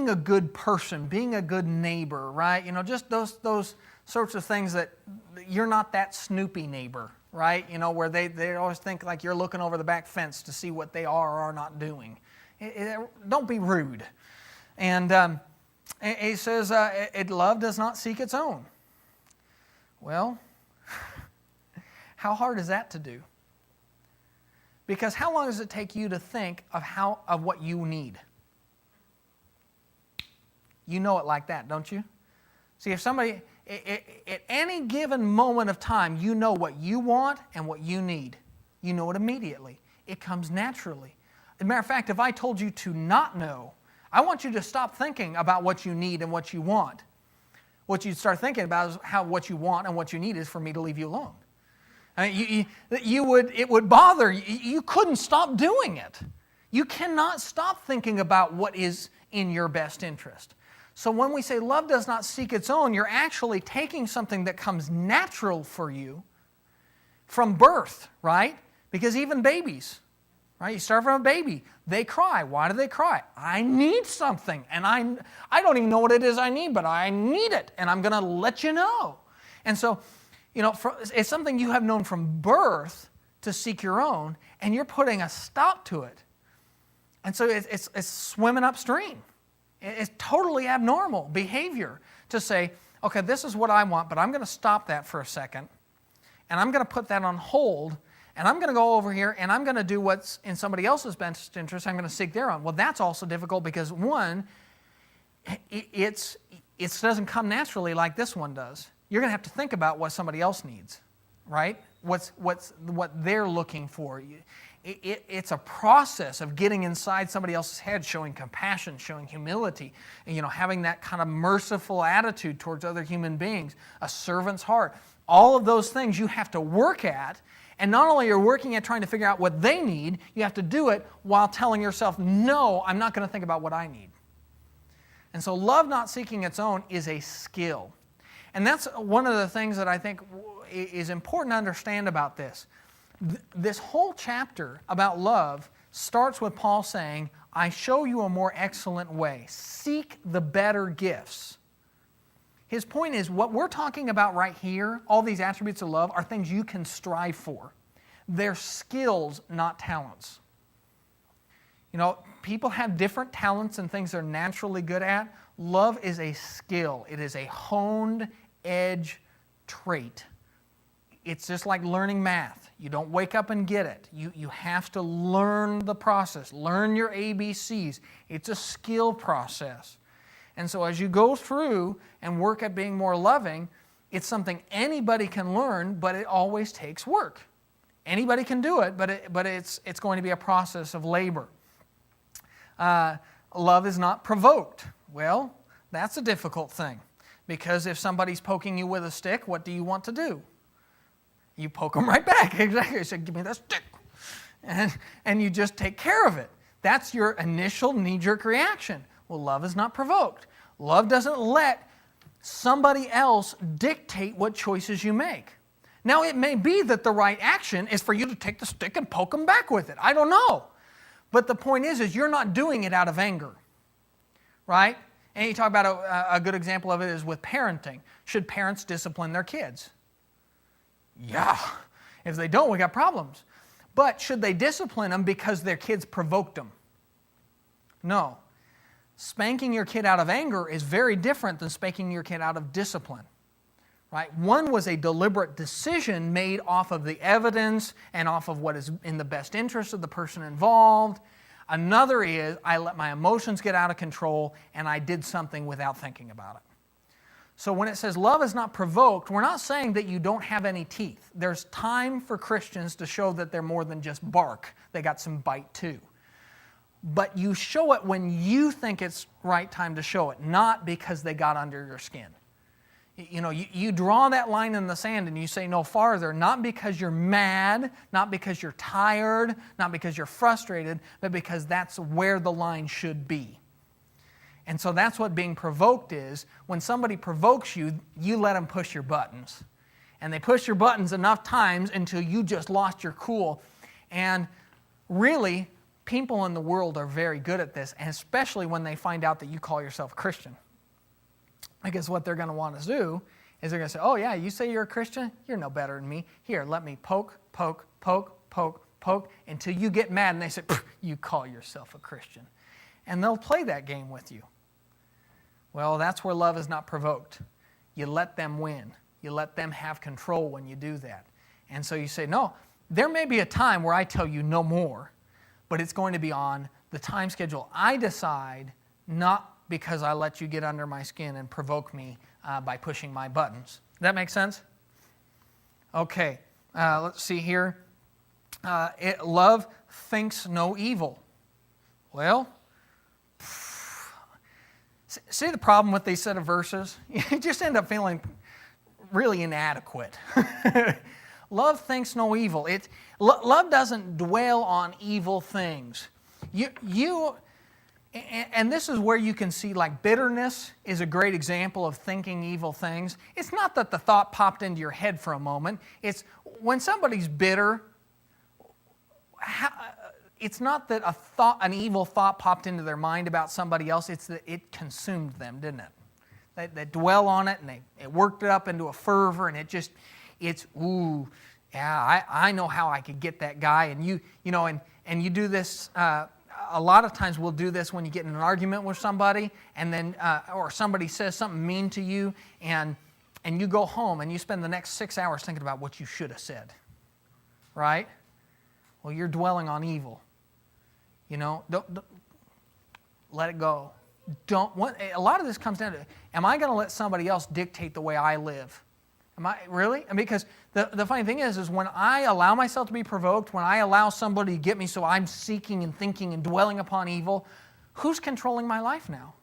a good person, being a good neighbor, right? You know, just those sorts of things that you're not that snoopy neighbor, right? You know, where they always think like you're looking over the back fence to see what they are or are not doing. Don't be rude. And he says, love does not seek its own. Well, how hard is that to do? Because how long does it take you to think of what you need? You know it like that, don't you? See, if somebody, at any given moment of time, you know what you want and what you need. You know it immediately. It comes naturally. As a matter of fact, if I told you to not know, I want you to stop thinking about what you need and what you want. What you'd start thinking about is how what you want and what you need is for me to leave you alone. I mean, it would bother you. You couldn't stop doing it. You cannot stop thinking about what is in your best interest. So when we say love does not seek its own, you're actually taking something that comes natural for you from birth, right? Because even babies, right? You start from a baby, they cry. Why do they cry? I need something, and I don't even know what it is I need, but I need it, and I'm going to let you know. And so, you know, it's something you have known from birth to seek your own, and you're putting a stop to it. And so it's swimming upstream. It's totally abnormal behavior to say, okay, this is what I want, but I'm going to stop that for a second, and I'm going to put that on hold, and I'm going to go over here, and I'm going to do what's in somebody else's best interest. I'm going to seek their own. Well, that's also difficult because, one, it doesn't come naturally like this one does. You're going to have to think about what somebody else needs, right? What they're looking for. It's a process of getting inside somebody else's head, showing compassion, showing humility, and, you know, having that kind of merciful attitude towards other human beings, a servant's heart. All of those things you have to work at, and not only are you working at trying to figure out what they need, you have to do it while telling yourself, no, I'm not going to think about what I need. And so love not seeking its own is a skill. And that's one of the things that I think is important to understand about this. This whole chapter about love starts with Paul saying, I show you a more excellent way. Seek the better gifts. His point is, what we're talking about right here, all these attributes of love, are things you can strive for. They're skills, not talents. You know, people have different talents and things they're naturally good at. Love is a skill. It is a honed edge trait. It's just like learning math. You don't wake up and get it. You have to learn the process, learn your ABCs. It's a skill process. And so as you go through and work at being more loving, it's something anybody can learn, but it always takes work. Anybody can do it, but it's going to be a process of labor. Love is not provoked. Well, that's a difficult thing, because if somebody's poking you with a stick, what do you want to do? You poke them right back. Exactly. You say, give me that stick. And you just take care of it. That's your initial knee-jerk reaction. Well, love is not provoked. Love doesn't let somebody else dictate what choices you make. Now, it may be that the right action is for you to take the stick and poke them back with it. I don't know. But the point is you're not doing it out of anger, right? And you talk about a good example of it is with parenting. Should parents discipline their kids? Yeah. If they don't, we got problems. But should they discipline them because their kids provoked them? No. Spanking your kid out of anger is very different than spanking your kid out of discipline. Right? One was a deliberate decision made off of the evidence and off of what is in the best interest of the person involved. Another is I let my emotions get out of control and I did something without thinking about it. So when it says love is not provoked, we're not saying that you don't have any teeth. There's time for Christians to show that they're more than just bark. They got some bite too. But you show it when you think it's right time to show it, not because they got under your skin. You know, you draw that line in the sand and you say no farther, not because you're mad, not because you're tired, not because you're frustrated, but because that's where the line should be. And so that's what being provoked is. When somebody provokes you, you let them push your buttons. And they push your buttons enough times until you just lost your cool. And really, people in the world are very good at this, and especially when they find out that you call yourself a Christian. I guess what they're going to want to do Is they're going to say, oh yeah, you say you're a Christian? You're no better than me. Here, let me poke, until you get mad and they say, you call yourself a Christian. And they'll play that game with you. Well, that's where love is not provoked. You let them win. You let them have control when you do that. And so you say, no, there may be a time where I tell you no more, but it's going to be on the time schedule I decide, not because I let you get under my skin and provoke me by pushing my buttons. Does that make sense? Okay, let's see here. Love thinks no evil. Well, see the problem with these set of verses? You just end up feeling really inadequate. Love thinks no evil. Love doesn't dwell on evil things. And this is where you can see, like, bitterness is a great example of thinking evil things. It's not that the thought popped into your head for a moment. It's when somebody's bitter, it's not that an evil thought popped into their mind about somebody else. It's that it consumed them, didn't it? They dwell on it, and it worked it up into a fervor, and ooh, yeah, I know how I could get that guy. And you you do this. A lot of times we'll do this when you get in an argument with somebody, and then or somebody says something mean to you, and you go home and you spend the next 6 hours thinking about what you should have said, right? Well, you're dwelling on evil. Don't let it go. A lot of this comes down to, am I going to let somebody else dictate the way I live? Am I really? Because the funny thing is when I allow myself to be provoked, when I allow somebody to get me so I'm seeking and thinking and dwelling upon evil, who's controlling my life now?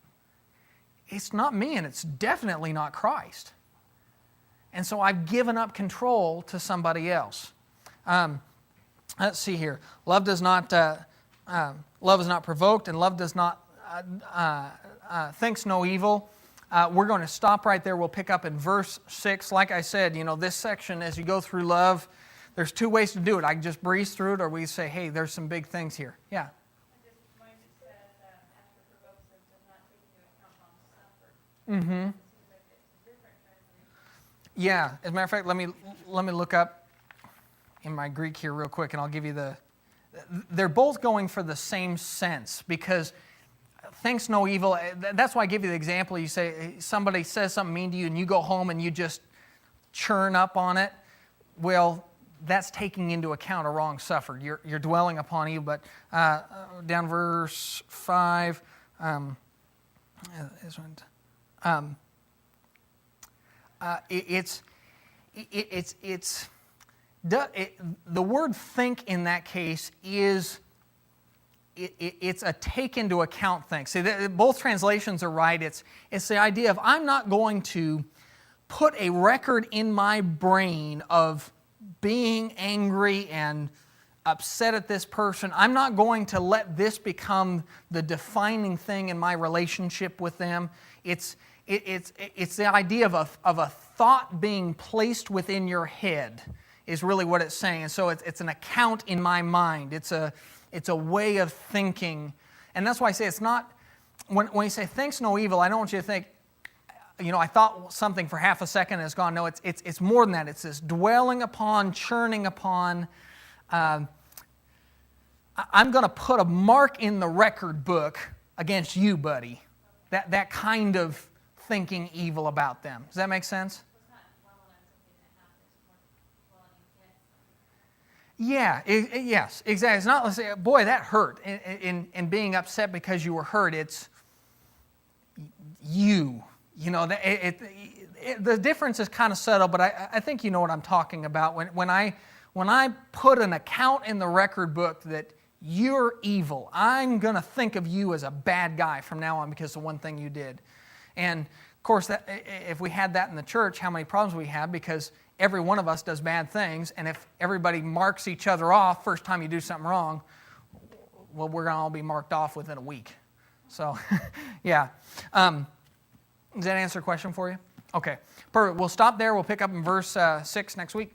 It's not me, and it's definitely not Christ. And so I've given up control to somebody else. Let's see here. Love is not provoked, and love does not thinks no evil. We're going to stop right there. We'll pick up in verse 6. Like I said, this section, as you go through love, there's two ways to do it. I can just breeze through it, or we say, hey, there's some big things here. Yeah? I just mine said, after provokes them, does not take into account long suffered. Mm-hmm. It seems like it's a different translation. Yeah. As a matter of fact, let me look up in my Greek here real quick, and I'll give you they're both going for the same sense, because thinks no evil. That's why I give you the example. You say somebody says something mean to you, and you go home and you just churn up on it. Well, that's taking into account a wrong suffered. You're dwelling upon evil. But down verse 5, the word think in that case is. It's a take into account thing. See, both translations are right. It's the idea of I'm not going to put a record in my brain of being angry and upset at this person. I'm not going to let this become the defining thing in my relationship with them. It's the idea of a thought being placed within your head is really what it's saying. And so it's an account in my mind. It's a way of thinking. And that's why I say it's not, when you say thinks no evil, I don't want you to think, I thought something for half a second and it's gone. No, it's more than that. It's this dwelling upon, churning upon. I'm going to put a mark in the record book against you, buddy. That kind of thinking evil about them. Does that make sense? Yeah, yes, exactly. It's not, let's say, boy, that hurt. In being upset because you were hurt, it's you. The difference is kind of subtle, but I think you know what I'm talking about. When I put an account in the record book that you're evil, I'm going to think of you as a bad guy from now on because of one thing you did. And, of course, if we had that in the church, how many problems we have, because every one of us does bad things, and if everybody marks each other off first time you do something wrong, well, we're going to all be marked off within a week. So, yeah. Does that answer a question for you? Okay, perfect. We'll stop there. We'll pick up in verse 6 next week.